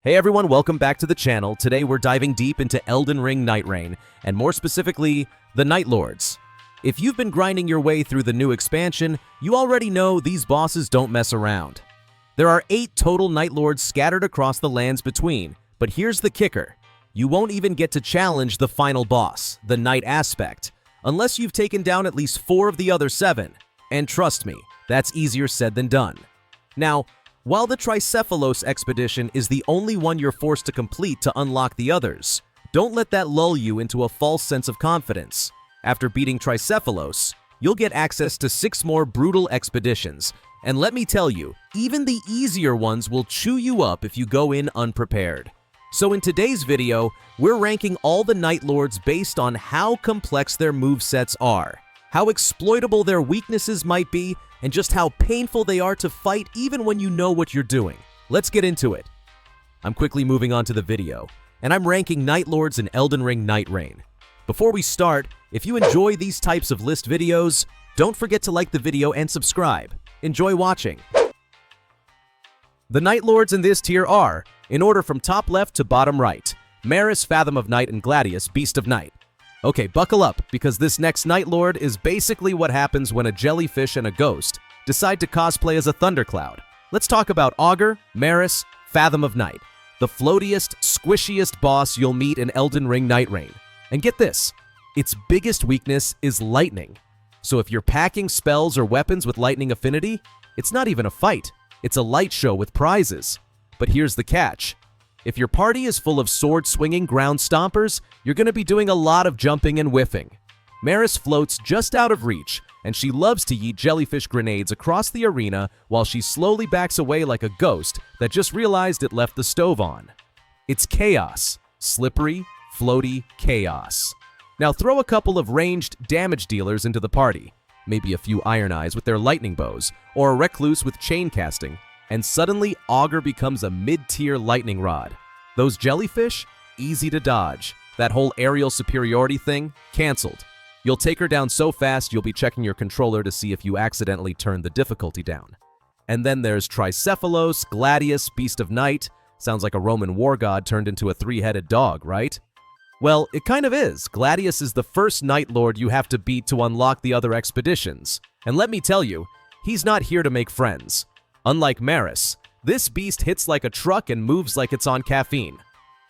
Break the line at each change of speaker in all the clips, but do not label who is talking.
Hey everyone, welcome back to the channel. Today we're diving deep into Elden Ring Nightreign, and more specifically, the Nightlords. If you've been grinding your way through the new expansion, you already know these bosses don't mess around. There are 8 total Nightlords scattered across the lands between, but here's the kicker. You won't even get to challenge the final boss, the Night Aspect, unless you've taken down at least 4 of the other 7. And trust me, that's easier said than done. Now, while the Tricephalos expedition is the only one you're forced to complete to unlock the others, don't let that lull you into a false sense of confidence. After beating Tricephalos, you'll get access to 6 more brutal expeditions, and let me tell you, even the easier ones will chew you up if you go in unprepared. So in today's video, we're ranking all the Nightlords based on how complex their movesets are, how exploitable their weaknesses might be, and just how painful they are to fight even when you know what you're doing. Let's get into it. I'm quickly moving on to the video, and I'm ranking Nightlords in Elden Ring Nightreign. Before we start, if you enjoy these types of list videos, don't forget to like the video and subscribe. Enjoy watching. The Nightlords in this tier are, in order from top left to bottom right, Maris, Fathom of Night, and Gladius, Beast of Night. Okay, buckle up, because this next Nightlord is basically what happens when a jellyfish and a ghost decide to cosplay as a thundercloud. Let's talk about Augur, Maris, Fathom of Night, the floatiest, squishiest boss you'll meet in Elden Ring Nightreign. And get this, its biggest weakness is lightning. So if you're packing spells or weapons with lightning affinity, it's not even a fight, it's a light show with prizes. But here's the catch. If your party is full of sword-swinging ground stompers, you're going to be doing a lot of jumping and whiffing. Maris floats just out of reach, and she loves to yeet jellyfish grenades across the arena while she slowly backs away like a ghost that just realized it left the stove on. It's chaos. Slippery, floaty chaos. Now throw a couple of ranged damage dealers into the party, maybe a few Iron Eyes with their lightning bows, or a Recluse with chain casting, and suddenly Augur becomes a mid-tier lightning rod. Those jellyfish? Easy to dodge. That whole aerial superiority thing? Cancelled. You'll take her down so fast you'll be checking your controller to see if you accidentally turned the difficulty down. And then there's Tricephalos, Gladius, Beast of Night. Sounds like a Roman war god turned into a 3-headed dog, right? Well, it kind of is. Gladius is the first Nightlord you have to beat to unlock the other expeditions. And let me tell you, he's not here to make friends. Unlike Maris, this beast hits like a truck and moves like it's on caffeine.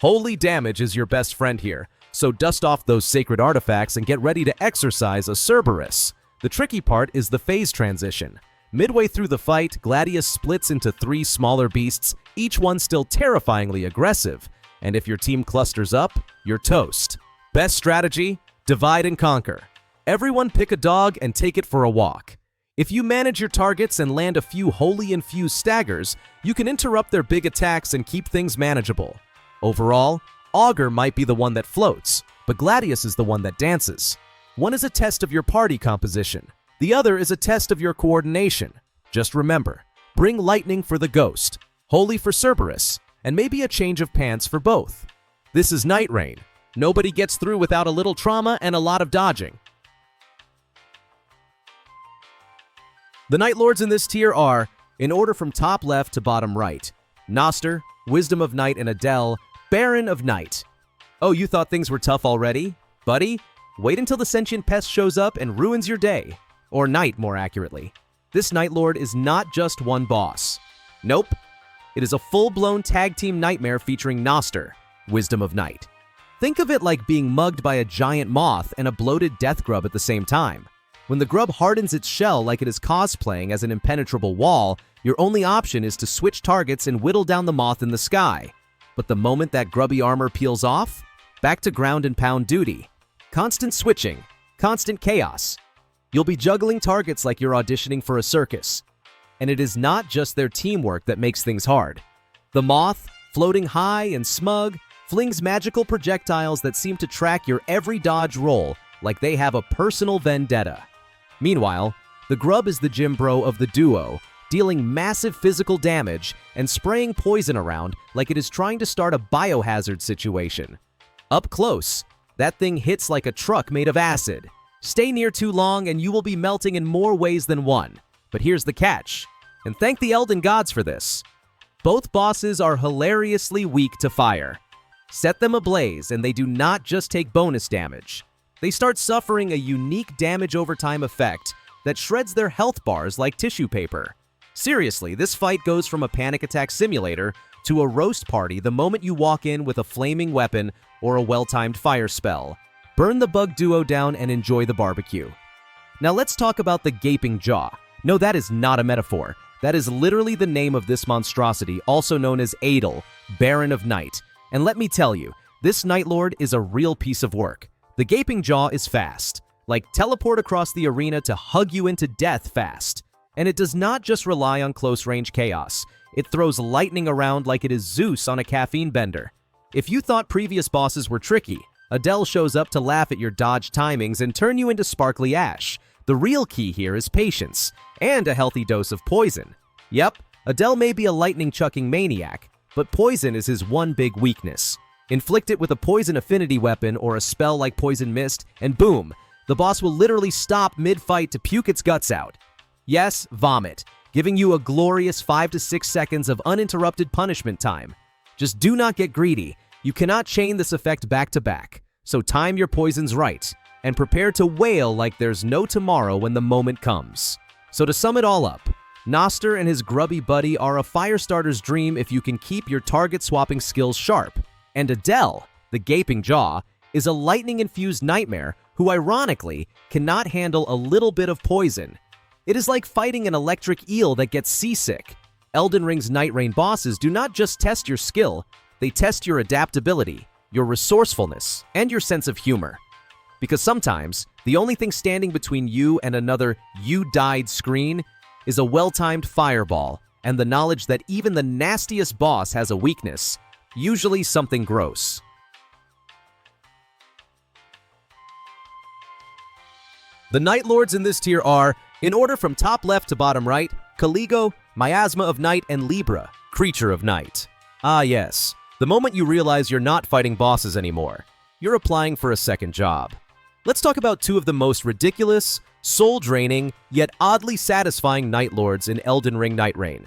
Holy damage is your best friend here, so dust off those sacred artifacts and get ready to exorcise a Cerberus. The tricky part is the phase transition. Midway through the fight, Gladius splits into 3 smaller beasts, each one still terrifyingly aggressive. And if your team clusters up, you're toast. Best strategy? Divide and conquer. Everyone pick a dog and take it for a walk. If you manage your targets and land a few wholly infused staggers, you can interrupt their big attacks and keep things manageable. Overall, Augur might be the one that floats, but Gladius is the one that dances. One is a test of your party composition. The other is a test of your coordination. Just remember, bring lightning for the ghost, holy for Cerberus, and maybe a change of pants for both. This is Nightreign. Nobody gets through without a little trauma and a lot of dodging. The Nightlords in this tier are, in order from top left to bottom right, Noster, Wisdom of Night, and Adele, Baron of Night. Oh, you thought things were tough already? Buddy, wait until the sentient pest shows up and ruins your day. Or night, more accurately. This Nightlord is not just one boss. Nope. It is a full-blown tag-team nightmare featuring Noster, Wisdom of Night. Think of it like being mugged by a giant moth and a bloated death grub at the same time. When the grub hardens its shell like it is cosplaying as an impenetrable wall, your only option is to switch targets and whittle down the moth in the sky. But the moment that grubby armor peels off, back to ground and pound duty. Constant switching, constant chaos. You'll be juggling targets like you're auditioning for a circus. And it is not just their teamwork that makes things hard. The moth, floating high and smug, flings magical projectiles that seem to track your every dodge roll like they have a personal vendetta. Meanwhile, the grub is the gym bro of the duo, dealing massive physical damage and spraying poison around like it is trying to start a biohazard situation. Up close, that thing hits like a truck made of acid. Stay near too long and you will be melting in more ways than one. But here's the catch, and thank the Elden gods for this. Both bosses are hilariously weak to fire. Set them ablaze and they do not just take bonus damage. They start suffering a unique damage over time effect that shreds their health bars like tissue paper. Seriously, this fight goes from a panic attack simulator to a roast party the moment you walk in with a flaming weapon or a well-timed fire spell. Burn the bug duo down and enjoy the barbecue. Now let's talk about the Gaping Jaw. No, that is not a metaphor. That is literally the name of this monstrosity, also known as Adel, Baron of Night. And let me tell you, this Nightlord is a real piece of work. The Gaping Jaw is fast, like teleport across the arena to hug you into death fast. And it does not just rely on close-range chaos. It throws lightning around like it is Zeus on a caffeine bender. If you thought previous bosses were tricky, Adele shows up to laugh at your dodge timings and turn you into sparkly ash. The real key here is patience, and a healthy dose of poison. Yep, Adele may be a lightning-chucking maniac, but poison is his one big weakness. Inflict it with a poison affinity weapon or a spell like Poison Mist, and boom, the boss will literally stop mid-fight to puke its guts out. Yes, vomit, giving you a glorious 5 to 6 seconds of uninterrupted punishment time. Just do not get greedy. You cannot chain this effect back to back, so time your poisons right, and prepare to wail like there's no tomorrow when the moment comes. So to sum it all up, Noster and his grubby buddy are a Firestarter's dream if you can keep your target swapping skills sharp. And Adele, the Gaping Jaw, is a lightning-infused nightmare who ironically cannot handle a little bit of poison. It is like fighting an electric eel that gets seasick. Elden Ring's Nightreign bosses do not just test your skill, they test your adaptability, your resourcefulness, and your sense of humor. Because sometimes, the only thing standing between you and another "you died" screen is a well-timed fireball and the knowledge that even the nastiest boss has a weakness, usually something gross. The Nightlords in this tier are, in order from top left to bottom right, Caligo, Miasma of Night, and Libra, Creature of Night. Ah yes, the moment you realize you're not fighting bosses anymore, you're applying for a second job. Let's talk about two of the most ridiculous, soul-draining, yet oddly satisfying Nightlords in Elden Ring Nightreign.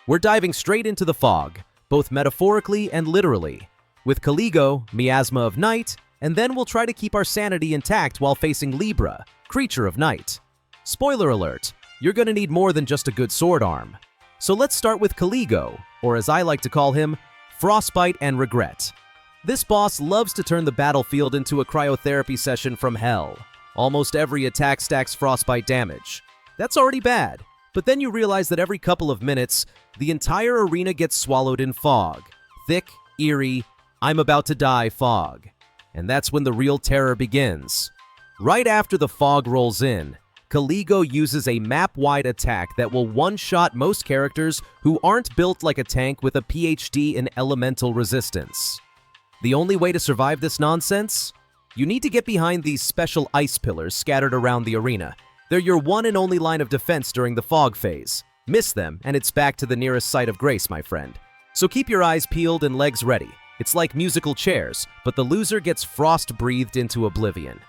We're diving straight into the fog, both metaphorically and literally, with Caligo, Miasma of Night, and then we'll try to keep our sanity intact while facing Libra, Creature of Night. Spoiler alert, you're gonna need more than just a good sword arm. So let's start with Caligo, or as I like to call him, Frostbite and Regret. This boss loves to turn the battlefield into a cryotherapy session from hell. Almost every attack stacks frostbite damage. That's already bad, but then you realize that every couple of minutes, the entire arena gets swallowed in fog. Thick, eerie, I'm about to die fog. And that's when the real terror begins. Right after the fog rolls in, Caligo uses a map-wide attack that will one-shot most characters who aren't built like a tank with a PhD in elemental resistance. The only way to survive this nonsense? You need to get behind these special ice pillars scattered around the arena. They're your one and only line of defense during the fog phase. Miss them, and it's back to the nearest site of grace, my friend. So keep your eyes peeled and legs ready. It's like musical chairs, but the loser gets frost-breathed into oblivion.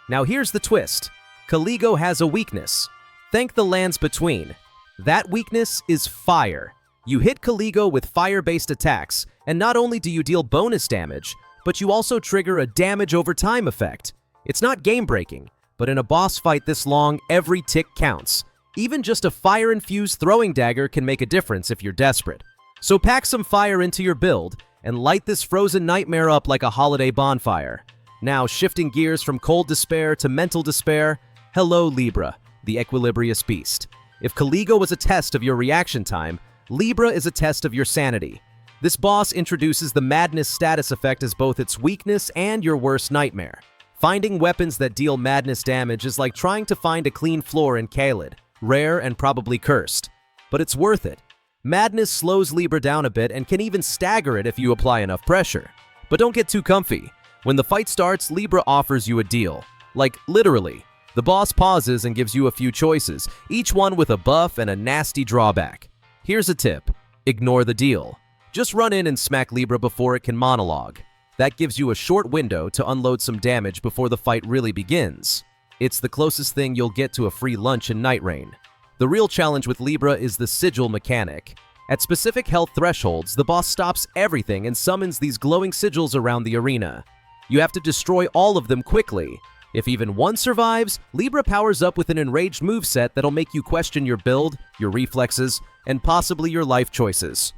Now here's the twist. Caligo has a weakness. Thank the lands between. That weakness is fire. You hit Caligo with fire-based attacks, and not only do you deal bonus damage, but you also trigger a damage over time effect. It's not game-breaking, but in a boss fight this long, every tick counts. Even just a fire-infused throwing dagger can make a difference if you're desperate. So pack some fire into your build, and light this frozen nightmare up like a holiday bonfire. Now, shifting gears from cold despair to mental despair, hello Libra, the equilibrious beast. If Caligo was a test of your reaction time, Libra is a test of your sanity. This boss introduces the madness status effect as both its weakness and your worst nightmare. Finding weapons that deal madness damage is like trying to find a clean floor in Caelid, rare and probably cursed. But it's worth it. Madness slows Libra down a bit and can even stagger it if you apply enough pressure. But don't get too comfy. When the fight starts, Libra offers you a deal. Like, literally. The boss pauses and gives you a few choices, each one with a buff and a nasty drawback. Here's a tip. Ignore the deal. Just run in and smack Libra before it can monologue. That gives you a short window to unload some damage before the fight really begins. It's the closest thing you'll get to a free lunch in Nightreign. The real challenge with Libra is the sigil mechanic. At specific health thresholds, the boss stops everything and summons these glowing sigils around the arena. You have to destroy all of them quickly. If even one survives, Libra powers up with an enraged moveset that'll make you question your build, your reflexes, and possibly your life choices.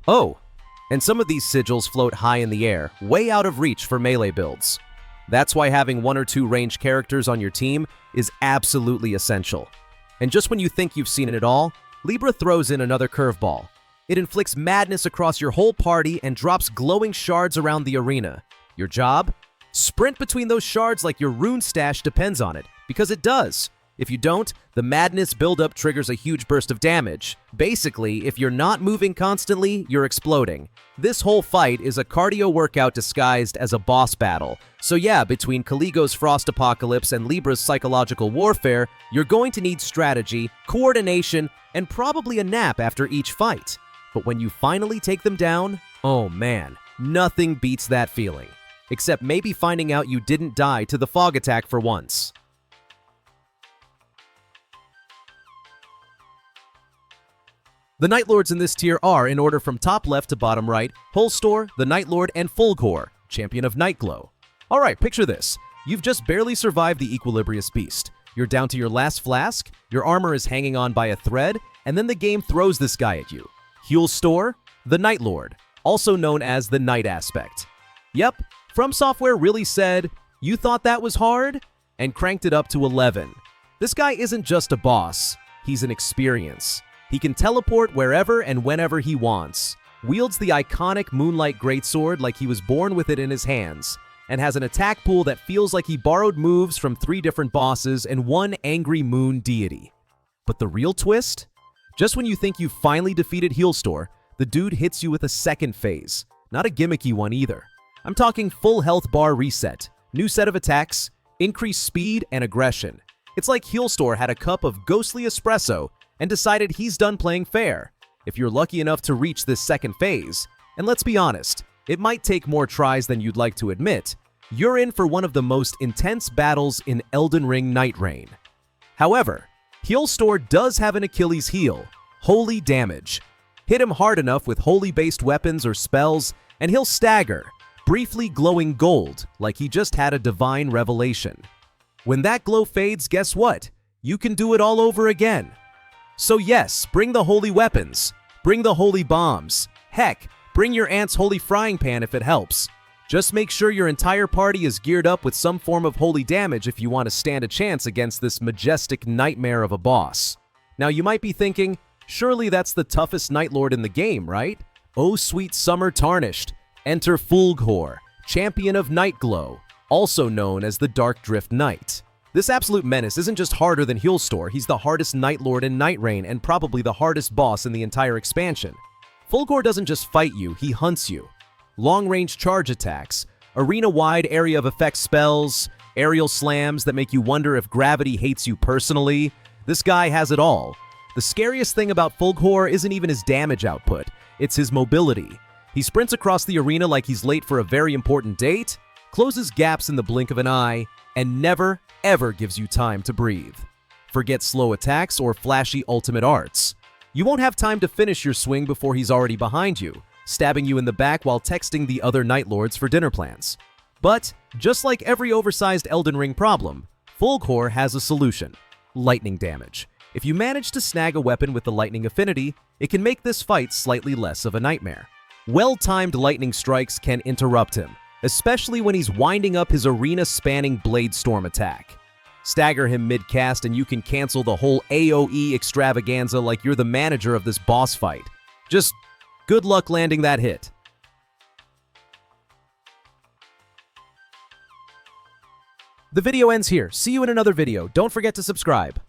Oh, and some of these sigils float high in the air, way out of reach for melee builds. That's why having 1 or 2 ranged characters on your team is absolutely essential. And just when you think you've seen it all, Libra throws in another curveball. It inflicts madness across your whole party and drops glowing shards around the arena. Your job? Sprint between those shards like your rune stash depends on it, because it does. If you don't, the madness buildup triggers a huge burst of damage. Basically, if you're not moving constantly, you're exploding. This whole fight is a cardio workout disguised as a boss battle. So yeah, between Caligo's Frost Apocalypse and Libra's Psychological Warfare, you're going to need strategy, coordination, and probably a nap after each fight. But when you finally take them down, oh man, nothing beats that feeling. Except maybe finding out you didn't die to the fog attack for once. The Nightlords in this tier are, in order from top left to bottom right, Holstor, the Nightlord, and Fulgor, champion of Nightglow. Alright, picture this. You've just barely survived the Equilibrious Beast. You're down to your last flask, your armor is hanging on by a thread, and then the game throws this guy at you. Holstor, the Nightlord, also known as the Night Aspect. Yep, From Software really said, "You thought that was hard?" and cranked it up to 11. This guy isn't just a boss, he's an experience. He can teleport wherever and whenever he wants, wields the iconic Moonlight Greatsword like he was born with it in his hands, and has an attack pool that feels like he borrowed moves from 3 different bosses and 1 angry moon deity. But the real twist? Just when you think you've finally defeated Holstor, the dude hits you with a second phase. Not a gimmicky one either. I'm talking full health bar reset, new set of attacks, increased speed and aggression. It's like Holstor had a cup of ghostly espresso and decided he's done playing fair. If you're lucky enough to reach this second phase, and let's be honest, it might take more tries than you'd like to admit, you're in for one of the most intense battles in Elden Ring Nightreign. However, Holstor does have an Achilles heel, holy damage. Hit him hard enough with holy-based weapons or spells, and he'll stagger, briefly glowing gold like he just had a divine revelation. When that glow fades, guess what? You can do it all over again. So yes, bring the holy weapons, bring the holy bombs, heck, bring your aunt's holy frying pan if it helps. Just make sure your entire party is geared up with some form of holy damage if you want to stand a chance against this majestic nightmare of a boss. Now you might be thinking, surely that's the toughest Nightlord in the game, right? Oh sweet summer Tarnished, enter Fulgor, champion of Nightglow, also known as the Dark Drift Knight. This absolute menace isn't just harder than Holstor, he's the hardest Nightlord in Nightreign and probably the hardest boss in the entire expansion. Fulgor doesn't just fight you, he hunts you. Long-range charge attacks, arena-wide area of effect spells, aerial slams that make you wonder if gravity hates you personally. This guy has it all. The scariest thing about Fulgor isn't even his damage output, it's his mobility. He sprints across the arena like he's late for a very important date, closes gaps in the blink of an eye, and never, ever gives you time to breathe. Forget slow attacks or flashy ultimate arts. You won't have time to finish your swing before he's already behind you, stabbing you in the back while texting the other Nightlords for dinner plans. But, just like every oversized Elden Ring problem, Fulgor has a solution: lightning damage. If you manage to snag a weapon with the lightning affinity, it can make this fight slightly less of a nightmare. Well-timed lightning strikes can interrupt him, especially when he's winding up his arena-spanning Blade Storm attack. Stagger him mid-cast and you can cancel the whole AoE extravaganza like you're the manager of this boss fight. Just good luck landing that hit. The video ends here. See you in another video. Don't forget to subscribe.